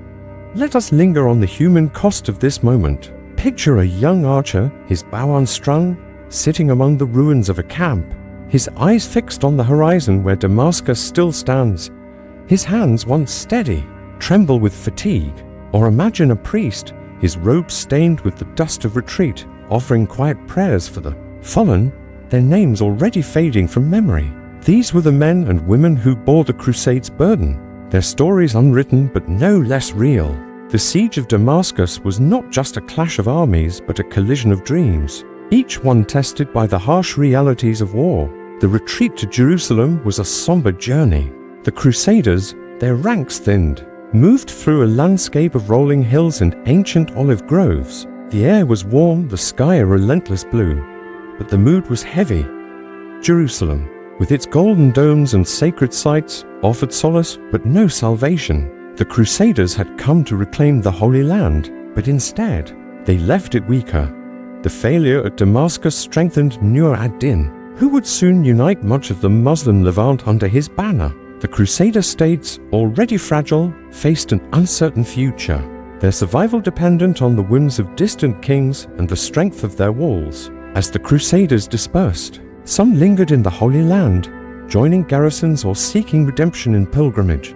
Let us linger on the human cost of this moment. Picture a young archer, his bow unstrung, sitting among the ruins of a camp, his eyes fixed on the horizon where Damascus still stands, his hands once steady, tremble with fatigue. Or imagine a priest, his robes stained with the dust of retreat, offering quiet prayers for the fallen, their names already fading from memory. These were the men and women who bore the Crusade's burden, their stories unwritten but no less real. The siege of Damascus was not just a clash of armies, but a collision of dreams, each one tested by the harsh realities of war. The retreat to Jerusalem was a somber journey. The Crusaders, their ranks thinned, moved through a landscape of rolling hills and ancient olive groves. The air was warm, the sky a relentless blue, but the mood was heavy. Jerusalem, with its golden domes and sacred sites, offered solace but no salvation. The Crusaders had come to reclaim the Holy Land, but instead, they left it weaker. The failure at Damascus strengthened Nur ad-Din, who would soon unite much of the Muslim Levant under his banner. The Crusader states, already fragile, faced an uncertain future, their survival dependent on the whims of distant kings and the strength of their walls. As the Crusaders dispersed, some lingered in the Holy Land, joining garrisons or seeking redemption in pilgrimage.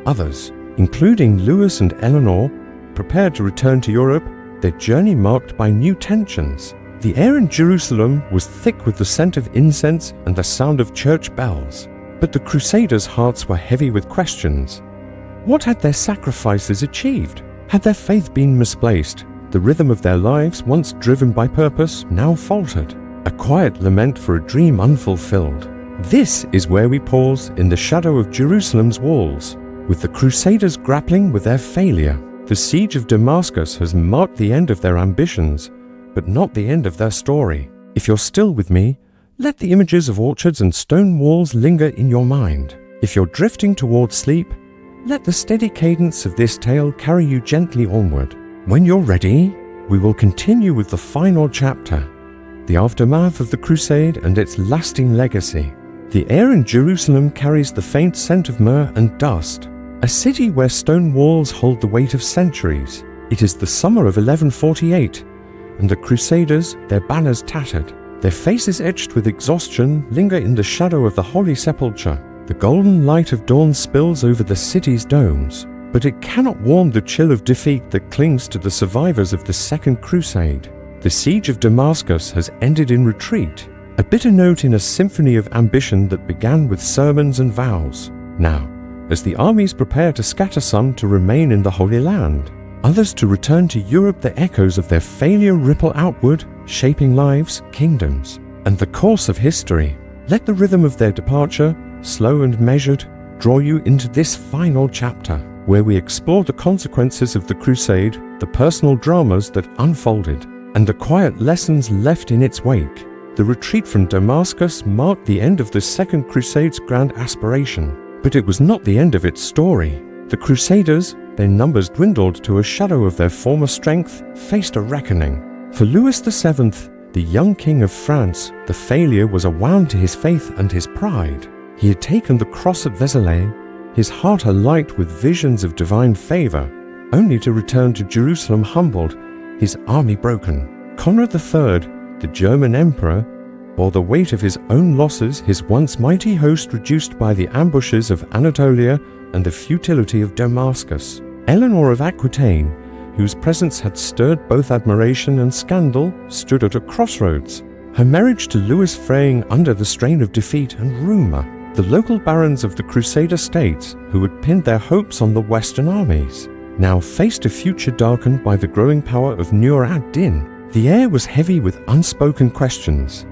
Others, including Louis and Eleanor, prepared to return to Europe, their journey marked by new tensions. The air in Jerusalem was thick with the scent of incense and the sound of church bells. But the Crusaders' hearts were heavy with questions. What had their sacrifices achieved? Had their faith been misplaced? The rhythm of their lives, once driven by purpose, now faltered. A quiet lament for a dream unfulfilled. This is where we pause in the shadow of Jerusalem's walls, with the Crusaders grappling with their failure. The siege of Damascus has marked the end of their ambitions, but not the end of their story. If you're still with me, let the images of orchards and stone walls linger in your mind. If you're drifting towards sleep, let the steady cadence of this tale carry you gently onward. When you're ready, we will continue with the final chapter, the aftermath of the Crusade and its lasting legacy. The air in Jerusalem carries the faint scent of myrrh and dust, a city where stone walls hold the weight of centuries. It is the summer of 1148, and the Crusaders, their banners tattered, their faces etched with exhaustion, linger in the shadow of the Holy Sepulchre. The golden light of dawn spills over the city's domes, but it cannot warm the chill of defeat that clings to the survivors of the Second Crusade. The siege of Damascus has ended in retreat, a bitter note in a symphony of ambition that began with sermons and vows. Now, as the armies prepare to scatter, some to remain in the Holy Land, others to return to Europe, the echoes of their failure ripple outward, shaping lives, kingdoms, and the course of history. Let the rhythm of their departure, slow and measured, draw you into this final chapter, where we explore the consequences of the Crusade, the personal dramas that unfolded, and the quiet lessons left in its wake. The retreat from Damascus marked the end of the Second Crusade's grand aspiration, but it was not the end of its story. The Crusaders, their numbers dwindled to a shadow of their former strength, faced a reckoning. For Louis VII, the young king of France, the failure was a wound to his faith and his pride. He had taken the cross at Vézelay, his heart alight with visions of divine favor, only to return to Jerusalem humbled, his army broken. Conrad III, the German emperor, bore the weight of his own losses, his once mighty host reduced by the ambushes of Anatolia and the futility of Damascus. Eleanor of Aquitaine, whose presence had stirred both admiration and scandal, stood at a crossroads, her marriage to Louis fraying under the strain of defeat and rumor. The local barons of the Crusader states, who had pinned their hopes on the Western armies, now faced a future darkened by the growing power of Nur ad-Din. The air was heavy with unspoken questions.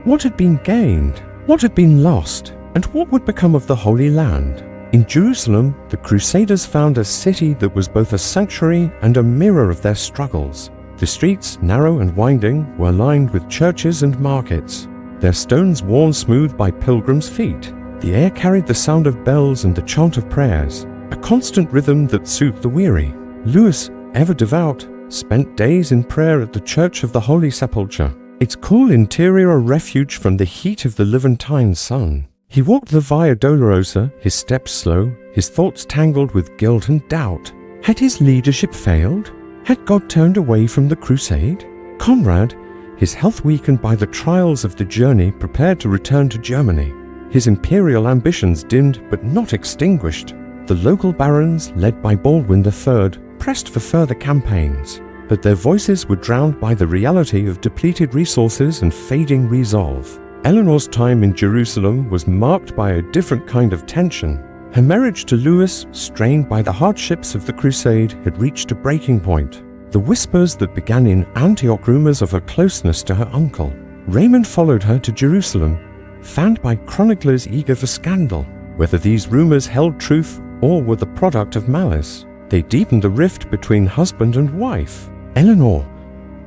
What had been gained? What had been lost? And what would become of the Holy Land? In Jerusalem, the Crusaders found a city that was both a sanctuary and a mirror of their struggles. The streets, narrow and winding, were lined with churches and markets, their stones worn smooth by pilgrims' feet. The air carried the sound of bells and the chant of prayers, a constant rhythm that soothed the weary. Louis, ever devout, spent days in prayer at the Church of the Holy Sepulchre, its cool interior a refuge from the heat of the Levantine sun. He walked the Via Dolorosa, his steps slow, his thoughts tangled with guilt and doubt. Had his leadership failed? Had God turned away from the crusade? Conrad, his health weakened by the trials of the journey, prepared to return to Germany. His imperial ambitions dimmed but not extinguished. The local barons, led by Baldwin III, pressed for further campaigns, but their voices were drowned by the reality of depleted resources and fading resolve. Eleanor's time in Jerusalem was marked by a different kind of tension. Her marriage to Louis, strained by the hardships of the Crusade, had reached a breaking point. The whispers that began in Antioch rumors of her closeness to her uncle. Raymond followed her to Jerusalem, fanned by chroniclers eager for scandal. Whether these rumors held truth or were the product of malice, they deepened the rift between husband and wife. Eleanor,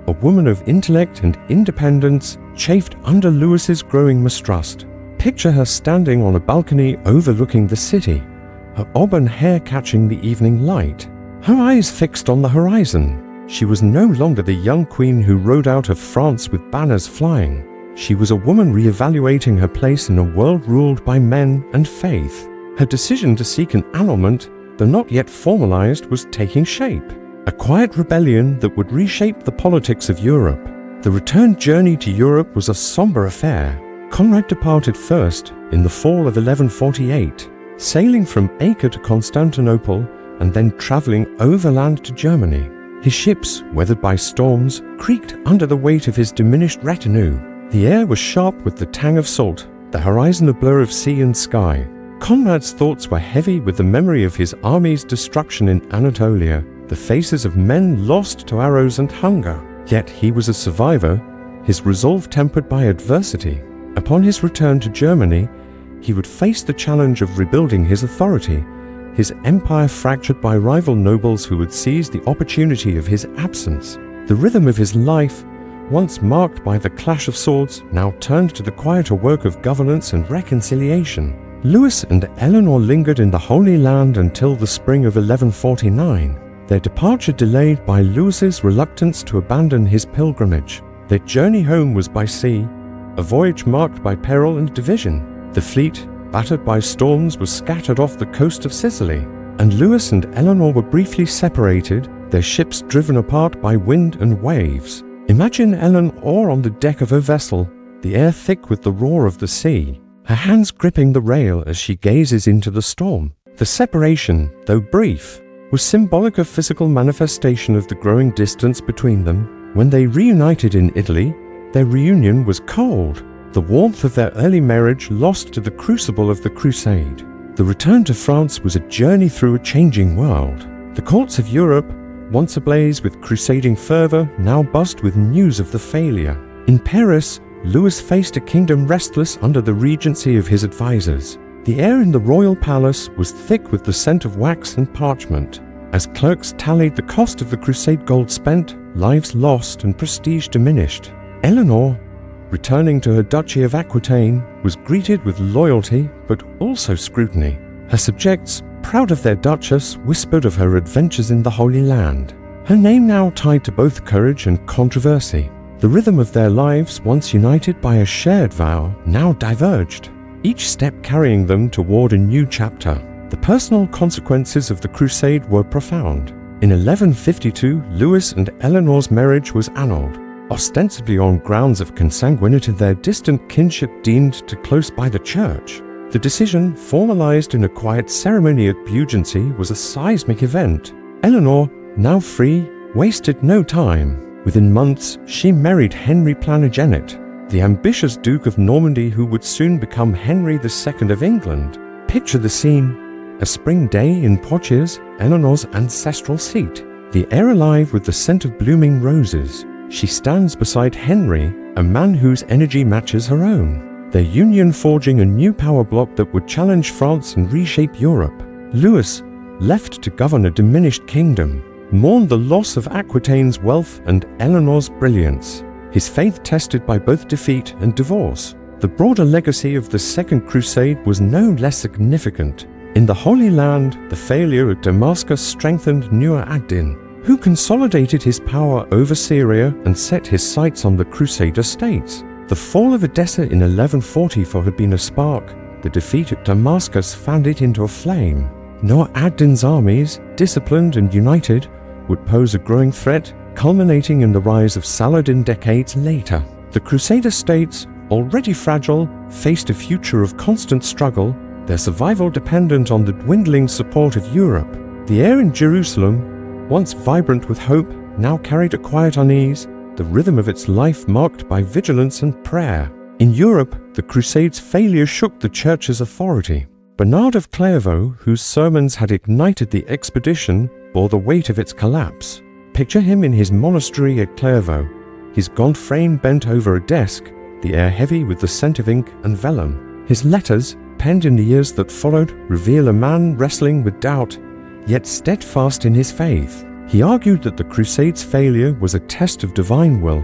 a woman of intellect and independence, chafed under Louis's growing mistrust. Picture her standing on a balcony overlooking the city, her auburn hair catching the evening light, her eyes fixed on the horizon. She was no longer the young queen who rode out of France with banners flying. She was a woman re-evaluating her place in a world ruled by men and faith. Her decision to seek an annulment, though not yet formalized, was taking shape. A quiet rebellion that would reshape the politics of Europe. The return journey to Europe was a somber affair. Conrad departed first in the fall of 1148, sailing from Acre to Constantinople and then traveling overland to Germany. His ships, weathered by storms, creaked under the weight of his diminished retinue. The air was sharp with the tang of salt, the horizon a blur of sea and sky. Conrad's thoughts were heavy with the memory of his army's destruction in Anatolia, the faces of men lost to arrows and hunger. Yet he was a survivor, his resolve tempered by adversity. Upon his return to Germany, he would face the challenge of rebuilding his authority, his empire fractured by rival nobles who would seize the opportunity of his absence. The rhythm of his life, once marked by the clash of swords, now turned to the quieter work of governance and reconciliation. Louis and Eleanor lingered in the Holy Land until the spring of 1149, their departure delayed by Louis's reluctance to abandon his pilgrimage. Their journey home was by sea, a voyage marked by peril and division. The fleet, battered by storms, was scattered off the coast of Sicily, and Louis and Eleanor were briefly separated, their ships driven apart by wind and waves. Imagine Eleanor on the deck of her vessel, the air thick with the roar of the sea, her hands gripping the rail as she gazes into the storm. The separation, though brief, was symbolic of physical manifestation of the growing distance between them. When they reunited in Italy, their reunion was cold, the warmth of their early marriage lost to the crucible of the Crusade. The return to France was a journey through a changing world. The courts of Europe, once ablaze with crusading fervor, now buzzed with news of the failure. In Paris, Louis faced a kingdom restless under the regency of his advisors. The air in the royal palace was thick with the scent of wax and parchment. As clerks tallied the cost of the crusade gold spent, lives lost and prestige diminished. Eleanor, returning to her duchy of Aquitaine, was greeted with loyalty but also scrutiny. Her subjects, proud of their duchess, whispered of her adventures in the Holy Land. Her name now tied to both courage and controversy. The rhythm of their lives, once united by a shared vow, now diverged, each step carrying them toward a new chapter. The personal consequences of the crusade were profound. In 1152, Louis and Eleanor's marriage was annulled, ostensibly on grounds of consanguinity, their distant kinship deemed too close by the church. The decision, formalized in a quiet ceremony at Byzantium, was a seismic event. Eleanor, now free, wasted no time. Within months, she married Henry Plantagenet, the ambitious Duke of Normandy who would soon become Henry II of England. Picture the scene: a spring day in Poitiers, Eleanor's ancestral seat, the air alive with the scent of blooming roses. She stands beside Henry, a man whose energy matches her own, their union forging a new power block that would challenge France and reshape Europe. Louis, left to govern a diminished kingdom, mourned the loss of Aquitaine's wealth and Eleanor's brilliance, his faith tested by both defeat and divorce. The broader legacy of the Second Crusade was no less significant. In the Holy Land, the failure at Damascus strengthened Nur ad-Din, who consolidated his power over Syria and set his sights on the Crusader states. The fall of Edessa in 1144 had been a spark. The defeat at Damascus fanned it into a flame. Nur ad-Din's armies, disciplined and united, would pose a growing threat, culminating in the rise of Saladin decades later. The Crusader states, already fragile, faced a future of constant struggle, their survival dependent on the dwindling support of Europe. The air in Jerusalem, once vibrant with hope, now carried a quiet unease, the rhythm of its life marked by vigilance and prayer. In Europe, the Crusade's failure shook the Church's authority. Bernard of Clairvaux, whose sermons had ignited the expedition, bore the weight of its collapse. Picture him in his monastery at Clairvaux, his gaunt frame bent over a desk, the air heavy with the scent of ink and vellum. His letters, penned in the years that followed, reveal a man wrestling with doubt, yet steadfast in his faith. He argued that the Crusade's failure was a test of divine will,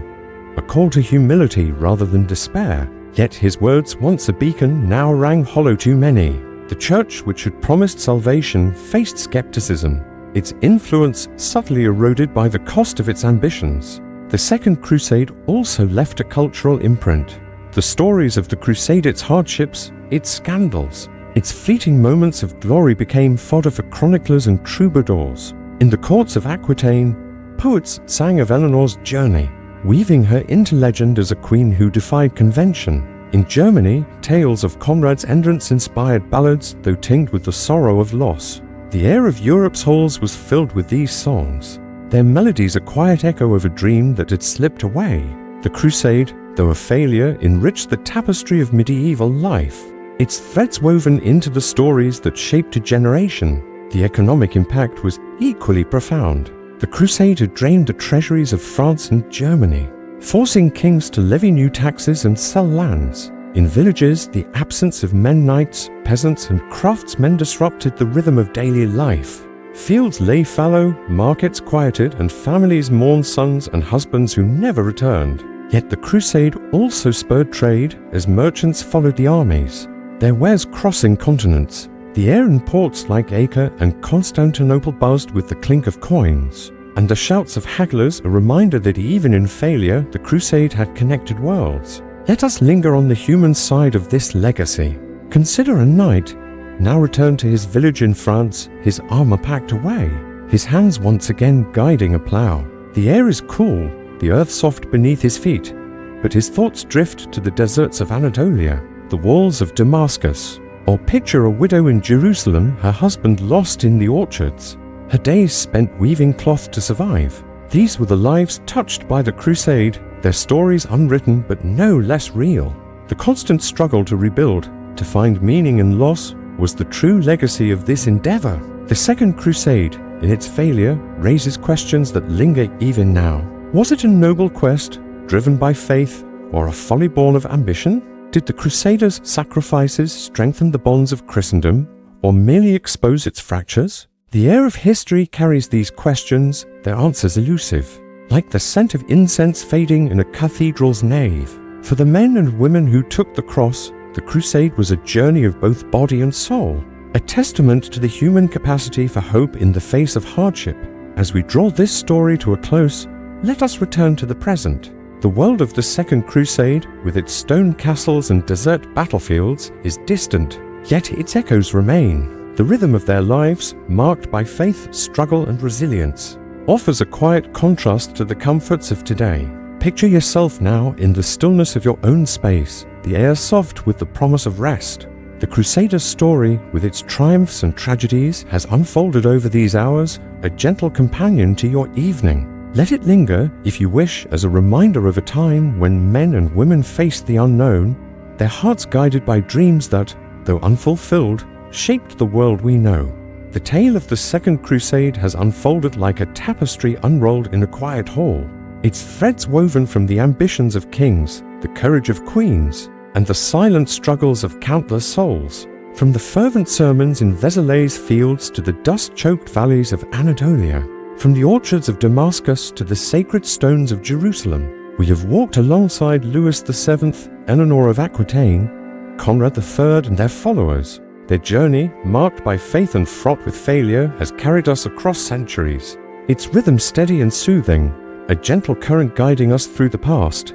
a call to humility rather than despair. Yet his words, once a beacon, now rang hollow to many. The Church, which had promised salvation, faced skepticism, its influence subtly eroded by the cost of its ambitions. The Second Crusade also left a cultural imprint. The stories of the Crusade, its hardships, its scandals, its fleeting moments of glory became fodder for chroniclers and troubadours. In the courts of Aquitaine, poets sang of Eleanor's journey, weaving her into legend as a queen who defied convention. In Germany, tales of Conrad's entrance inspired ballads, though tinged with the sorrow of loss. The air of Europe's halls was filled with these songs, their melodies a quiet echo of a dream that had slipped away. The Crusade, though a failure, enriched the tapestry of medieval life, its threads woven into the stories that shaped a generation. The economic impact was equally profound. The Crusade had drained the treasuries of France and Germany, forcing kings to levy new taxes and sell lands. In villages, the absence of men-knights, peasants, and craftsmen disrupted the rhythm of daily life. Fields lay fallow, markets quieted, and families mourned sons and husbands who never returned. Yet the Crusade also spurred trade as merchants followed the armies, their wares crossing continents. The air in ports like Acre and Constantinople buzzed with the clink of coins, and the shouts of hagglers a reminder that even in failure, the Crusade had connected worlds. Let us linger on the human side of this legacy. Consider a knight, now returned to his village in France, his armor packed away, his hands once again guiding a plough. The air is cool, the earth soft beneath his feet, but his thoughts drift to the deserts of Anatolia, the walls of Damascus. Or picture a widow in Jerusalem, her husband lost in the orchards, her days spent weaving cloth to survive. These were the lives touched by the Crusade, their stories unwritten but no less real. The constant struggle to rebuild, to find meaning in loss, was the true legacy of this endeavor. The Second Crusade, in its failure, raises questions that linger even now. Was it a noble quest, driven by faith, or a folly born of ambition? Did the Crusaders' sacrifices strengthen the bonds of Christendom, or merely expose its fractures? The air of history carries these questions, their answers elusive, like the scent of incense fading in a cathedral's nave. For the men and women who took the cross, the Crusade was a journey of both body and soul, a testament to the human capacity for hope in the face of hardship. As we draw this story to a close, let us return to the present. The world of the Second Crusade, with its stone castles and desert battlefields, is distant, yet its echoes remain. The rhythm of their lives, marked by faith, struggle, and resilience, offers a quiet contrast to the comforts of today. Picture yourself now in the stillness of your own space, the air soft with the promise of rest. The Crusaders' story, with its triumphs and tragedies, has unfolded over these hours, a gentle companion to your evening. Let it linger, if you wish, as a reminder of a time when men and women faced the unknown, their hearts guided by dreams that, though unfulfilled, shaped the world we know. The tale of the Second Crusade has unfolded like a tapestry unrolled in a quiet hall, its threads woven from the ambitions of kings, the courage of queens, and the silent struggles of countless souls. From the fervent sermons in Vézelay's fields to the dust-choked valleys of Anatolia, from the orchards of Damascus to the sacred stones of Jerusalem, we have walked alongside Louis VII, Eleanor of Aquitaine, Conrad III, and their followers. Their journey, marked by faith and fraught with failure, has carried us across centuries, its rhythm steady and soothing, a gentle current guiding us through the past.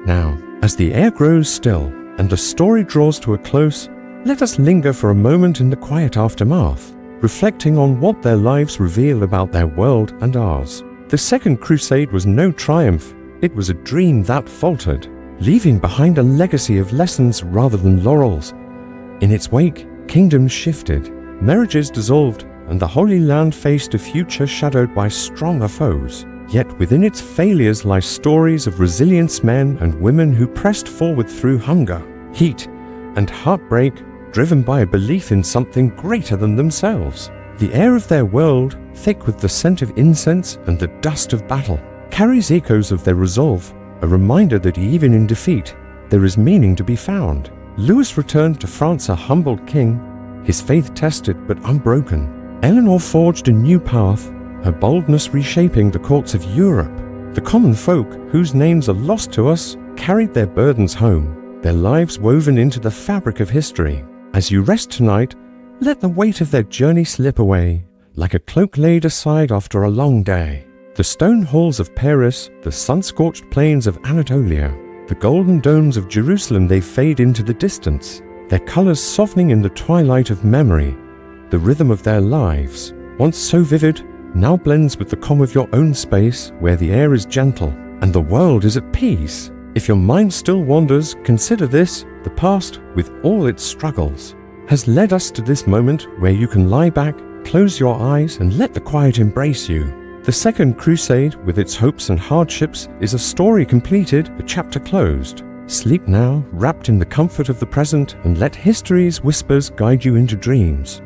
Now, as the air grows still and the story draws to a close, let us linger for a moment in the quiet aftermath, reflecting on what their lives reveal about their world and ours. The Second Crusade was no triumph, it was a dream that faltered, leaving behind a legacy of lessons rather than laurels. In its wake, kingdoms shifted, marriages dissolved, and the Holy Land faced a future shadowed by stronger foes. Yet within its failures lie stories of resilience, men and women who pressed forward through hunger, heat, and heartbreak, driven by a belief in something greater than themselves. The air of their world, thick with the scent of incense and the dust of battle, carries echoes of their resolve, a reminder that even in defeat, there is meaning to be found. Louis returned to France a humbled king, his faith tested but unbroken. Eleanor forged a new path, her boldness reshaping the courts of Europe. The common folk, whose names are lost to us, carried their burdens home, their lives woven into the fabric of history. As you rest tonight, let the weight of their journey slip away, like a cloak laid aside after a long day. The stone halls of Paris, the sun-scorched plains of Anatolia, the golden domes of Jerusalem, they fade into the distance, their colors softening in the twilight of memory. The rhythm of their lives, once so vivid, now blends with the calm of your own space, where the air is gentle and the world is at peace. If your mind still wanders, consider this: the past, with all its struggles, has led us to this moment where you can lie back, close your eyes, and let the quiet embrace you. The Second Crusade, with its hopes and hardships, is a story completed, a chapter closed. Sleep now, wrapped in the comfort of the present, and let history's whispers guide you into dreams.